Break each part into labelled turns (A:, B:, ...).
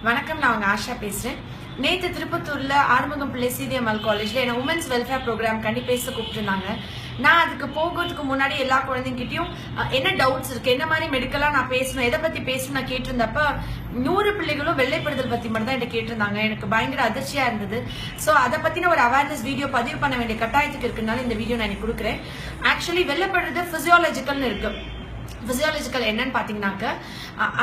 A: வணக்கம், நான் உங்க ஆஷா பேசுறேன். நேற்று திருப்பத்தூர்ல ஆறுமுகம் பிள்ளை சிடிஎம்எல் காலேஜ்ல என்ன உமன்ஸ் வெல்ஃபேர் ப்ரோக்ராம் கண்டி பேச கூப்பிட்டுருந்தாங்க. நான் அதுக்கு போகிறதுக்கு முன்னாடி எல்லா குழந்தைங்கிட்டையும் என்ன டவுட்ஸ் இருக்கு, என்ன மாதிரி மெடிக்கலா நான் பேசணும், எதை பத்தி பேசணும் நான் கேட்டிருந்தப்ப 100 பிள்ளைகளும் வெள்ளைப்படுதல் பத்தி மட்டும் தான் என்கிட்ட கேட்டிருந்தாங்க. எனக்கு பயங்கர அதிர்ச்சியா இருந்தது. ஸோ அதை பத்தின ஒரு அவேர்னஸ் வீடியோ பதிவு பண்ண வேண்டிய கட்டாயத்துக்கு இருக்குனால இந்த வீடியோ நான் எனக்கு கொடுக்குறேன். ஆக்சுவலி வெள்ளைப்படுறது பிசியாலஜிக்கல்னு இருக்கு. பிசியாலஜிக்கல் என்னன்னு பாத்தீங்கன்னாக்க,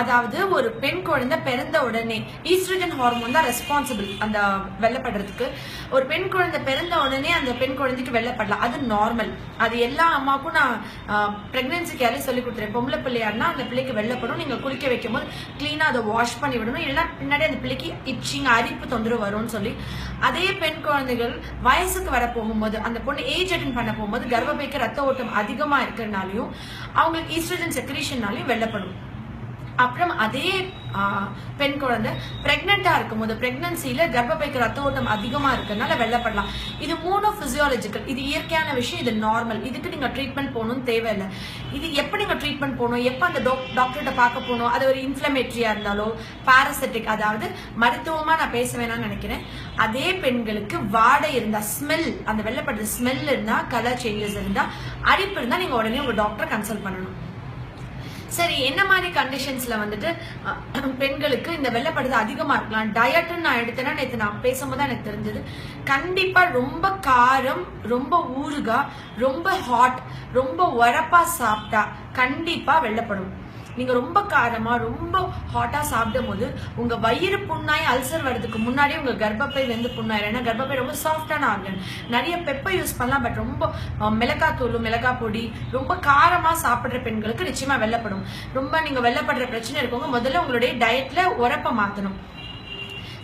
A: அதாவது ஒரு பெண் குழந்தை பிறந்த உடனே ஈஸ்ட்ரோஜன் ஹார்மோன் தான் ரெஸ்பான்சிபிள் அந்த வெள்ளைப்படுறதுக்கு. ஒரு பெண் குழந்தை பிறந்த உடனே அந்த பெண் குழந்தைக்கு வெள்ளைப்படலாம், அது நார்மல். அது எல்லா அம்மாவுக்கும் நான் பிரெக்னன்சி கேரே சொல்லி கொடுத்துறேன். பொம்பளை பிள்ளையாருன்னா அந்த பிள்ளைக்கு வெள்ளைப்படும். நீங்க குளிக்க வைக்கும் போது கிளீனா அதை வாஷ் பண்ணி விடணும், இல்லைன்னா பின்னாடி அந்த பிள்ளைக்கு இச்சிங் அரிப்பு தொந்தரவு வரும்னு சொல்லி. அதே பெண் குழந்தைகள் வயசுக்கு வர போகும்போது, அந்த பொண்ணு ஏஜ் அட்டன் பண்ண போகும்போது கர்ப்பப்பைக்கு ரத்த ஓட்டம் அதிகமா இருக்கிறதுனாலையும் அவங்களுக்கு ஈஸ்ட்ரோஜன் செக்ரீஷன்னாலையும் வெள்ளைப்படும். அப்புறம் அதே பெண் குழந்தை பிரெக்னெண்டா இருக்கும்போது, பிரெக்னன்சில கர்ப்பப்பைக்கு ரத்த ஓட்டம் அதிகமா இருக்கிறதுனால வெள்ளைப்படலாம். இது 3 பிசியாலஜிக்கல். இது இயற்கையான விஷயம், இது நார்மல். இதுக்கு நீங்க ட்ரீட்மெண்ட் போகணும்னு தேவையில்லை. இது எப்ப நீங்க ட்ரீட்மெண்ட் போகணும், எப்ப அந்த டாக்டர்கிட்ட பார்க்க போகணும், அது ஒரு இன்ஃபிளமேட்டரியா இருந்தாலோ பாராசிட்டிக், அதாவது மருத்துவமா நான் பேச வேணாம்னு நினைக்கிறேன். அதே பெண்களுக்கு வாடை இருந்தா, ஸ்மெல், அந்த வெள்ளைப்படுற ஸ்மெல் இருந்தா, கலர் சேஞ்சஸ் இருந்தா, அரிப்பு இருந்தா நீங்க உடனே உங்க டாக்டரை கன்சல்ட் பண்ணணும். சரி, என்ன மாதிரி கண்டிஷன்ஸ்ல வந்துட்டு பெண்களுக்கு இந்த வெள்ளைப்படுது அதிகமா இருக்கலாம்? டயட்னு நான் எடுத்தேன்னா, நேற்று நான் பேசும்போது எனக்கு தெரிஞ்சது, கண்டிப்பா ரொம்ப காரம், ரொம்ப ஊறுகாய், ரொம்ப ஹாட், ரொம்ப உரப்பா சாப்பிட்டா கண்டிப்பா வெள்ளைப்படும். நீங்க ரொம்ப காரமா ரொம்ப ஹாட்டா சாப்பிடும் போது உங்க வயிறு புண்ணாய் அல்சர் வர்றதுக்கு முன்னாடியே உங்க கர்ப்பப்பை வந்து புண்ணாயிரும். ஏன்னா கர்ப்பப்பை ரொம்ப சாஃப்டான ஆர்கன். நிறைய பெப்பர் யூஸ் பண்ணலாம், பட் ரொம்ப மிளகாய் தூள், மிளகாய் பொடி, ரொம்ப காரமா சாப்பிடுற பெண்களுக்கு நிச்சயமா வெள்ளைப்படும். ரொம்ப நீங்க வெள்ளைப்படுற பிரச்சனை இருக்கவங்க முதல்ல உங்களுடைய டயட்ல உரப்பை மாத்தணும்.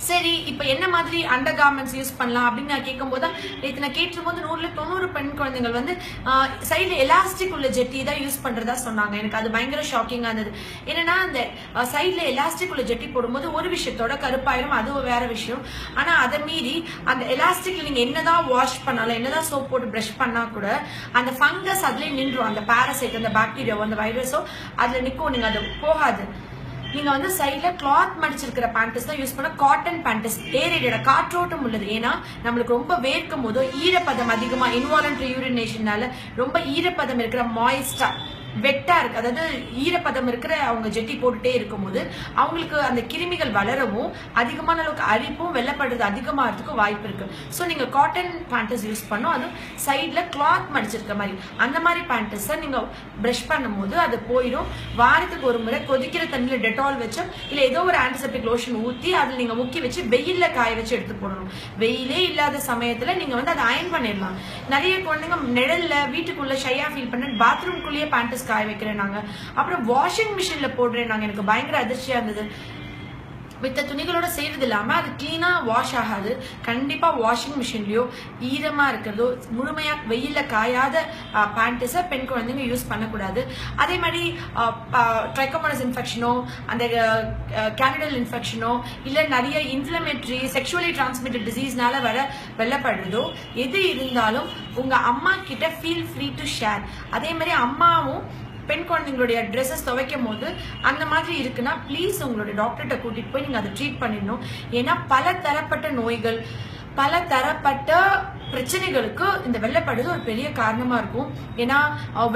A: சரி, இப்ப என்ன மாதிரி அண்டர் கார்மெண்ட்ஸ் யூஸ் பண்ணலாம் அப்படின்னு நான் கேட்கும் போது, நேற்று நான் கேட்டும் போது 100 பெண் குழந்தைகள் வந்து சைட்ல எலாஸ்டிக் உள்ள ஜெட்டி தான் யூஸ் பண்றதா சொன்னாங்க. எனக்கு அது பயங்கர ஷாக்கிங்கா இருந்தது. என்னன்னா, அந்த சைட்ல எலாஸ்டிக் உள்ள ஜெட்டி போடும்போது ஒரு விஷயத்தோட கருப்பாயிரும், அது வேற விஷயம். ஆனா அதை மீறி அந்த எலாஸ்டிக்ல நீங்க என்னதான் வாஷ் பண்ணாலும், என்னதான் சோப் போட்டு பிரஷ் பண்ணா கூட அந்த ஃபங்கஸ் அதுல நின்றும். அந்த பாராசைட், அந்த பாக்டீரியாவோ அந்த வைரஸோ அதுல நிற்கும், நீங்க அது போகாது. நீங்க வந்து சைட்ல கிளாத் மடிச்சிருக்கிற பேண்டஸ் தான் யூஸ் பண்ண. காட்டன் பேண்டஸ் ஏரேட்டட், காற்றோட்டம் உள்ளது. ஏன்னா நம்மளுக்கு ரொம்ப வேர்க்கும் போதோ ஈரப்பதம் அதிகமா, இன்வாலன்ட்ரி யூரினேஷனால ரொம்ப ஈரப்பதம் இருக்கிற மாய்ஸ்டா வெட்டா இருக்கு, அதாவது ஈரப்பதம் இருக்கிற அவங்க ஜெட்டி போட்டுட்டே இருக்கும் போது அவங்களுக்கு அந்த கிருமிகள் வளரவும், அதிகமான அளவுக்கு அரிப்பும் வெள்ளைப்படுறது அதிகமாகிறதுக்கும் வாய்ப்பு இருக்கு. ஸோ நீங்க காட்டன் பேண்டஸ் யூஸ் பண்ணும், அதுவும் சைட்ல கிளாத் மடிச்சிருக்க மாதிரி. அந்த மாதிரி பேண்டஸை நீங்க பிரஷ் பண்ணும்போது அது போயிடும். வாரத்துக்கு ஒரு முறை கொதிக்கிற தண்ணியில டெட்டால் வச்சு, இல்லை ஏதோ ஒரு ஆன்டிசெப்டிக் லோஷன் ஊற்றி அதில் நீங்க முக்கி வச்சு வெயில்ல காய வச்சு எடுத்து போடணும். வெயிலே இல்லாத சமயத்துல நீங்க வந்து அதை அயன் பண்ணிடலாம். நிறைய குழந்தைங்க நிழல்ல வீட்டுக்குள்ள ஷையா ஃபீல் பண்ண பாத்ரூம்குள்ளேயே பேண்டஸ் காய வைக்கிறேன் நாங்க. அப்புறம் வாஷிங் மிஷின்ல போடுறேன் நாங்க. எனக்கு பயங்கர அதிர்ச்சியா இருந்தது. மித்த துணிகளோட செய்யறது இல்லாம அது கிளீனா வாஷ் ஆகாது. கண்டிப்பா வாஷிங் மிஷின்லயோ ஈரமா இருக்கிறதோ முழுமையா வெயில காயாத பேண்டஸை பெண் குழந்தைங்க யூஸ் பண்ணக்கூடாது. அதே மாதிரி ட்ரைகோமோனஸ் இன்ஃபெக்ஷனோ, அந்த கேண்டிடல் இன்ஃபெக்ஷனோ, இல்ல நிறைய இன்ஃபிளமேட்டரி செக்ஷுவலி டிரான்ஸ்மிட்டட் டிசீஸ்னால வர வெள்ளைப்படுறதோ எது இருந்தாலும் உங்க அம்மா கிட்ட ஃபீல் ஃப்ரீ டு ஷேர். அதே மாதிரி அம்மாவும் பெண் குழந்தைங்களுடைய ட்ரெஸ்ஸஸ் துவைக்கும் போது அந்த மாதிரி இருக்குன்னா ப்ளீஸ் உங்களுடைய டாக்டர்கிட்ட கூட்டிட்டு போய் நீங்க அதை ட்ரீட் பண்ணிடணும். ஏன்னா பல தரப்பட்ட நோய்கள், பல தரப்பட்ட பிரச்சனைகளுக்கு இந்த வெள்ளைப்படுது ஒரு பெரிய காரணமா இருக்கும். ஏன்னா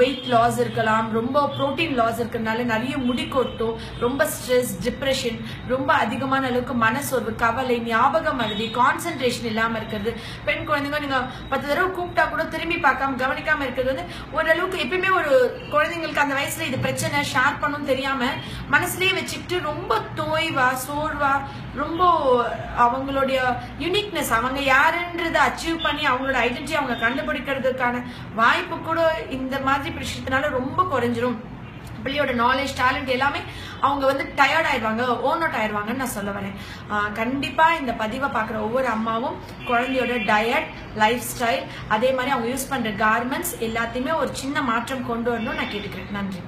A: வெயிட் லாஸ் இருக்கலாம், ரொம்ப புரோட்டீன் லாஸ் இருக்கிறதுனால நிறைய முடி கொட்டும், ரொம்ப ஸ்ட்ரெஸ், டிப்ரெஷன், ரொம்ப அதிகமான அளவுக்கு மனசோர்வு, கவலை, ஞாபகம் மறதி, கான்சென்ட்ரேஷன் இல்லாம இருக்கிறது. பெண் குழந்தைங்க நீங்க 10 தடவை கூப்பிட்டா கூட திரும்பி பார்க்காம கவனிக்காம இருக்கிறது வந்து ஓரளவுக்கு எப்பயுமே ஒரு குழந்தைங்களுக்கு அந்த வயசுல இது பிரச்சனை ஷேர் பண்ணணும் தெரியாம மனசுலயே வச்சுக்கிட்டு ரொம்ப தோய்வா, சோர்வா, ரொம்ப அவங்களுடைய யூனிக்னஸ், அவங்க யாருன்றதை அச்சீவ் பண்ணி அவங்களோட ஐடென்டிட்டி அவங்க கண்டுபிடிக்கிறதுக்கான வாய்ப்பு கூட இந்த மாதிரி விஷயத்தினால ரொம்ப குறைஞ்சிரும். பிள்ளையோட நாலேஜ், டேலண்ட் எல்லாமே அவங்க வந்து டயர்ட் ஆயிடுவாங்க, ஓன் அவுட் ஆயிடுவாங்கன்னு நான் சொல்ல வரேன். கண்டிப்பா இந்த பதிவை பார்க்குற ஒவ்வொரு அம்மாவும் குழந்தையோட டயட், லைஃப் ஸ்டைல், அதே மாதிரி அவங்க யூஸ் பண்ற கார்மெண்ட்ஸ் எல்லாத்தையுமே ஒரு சின்ன மாற்றம் கொண்டு வரணும்னு நான் கேட்டுக்கிறேன். நன்றி.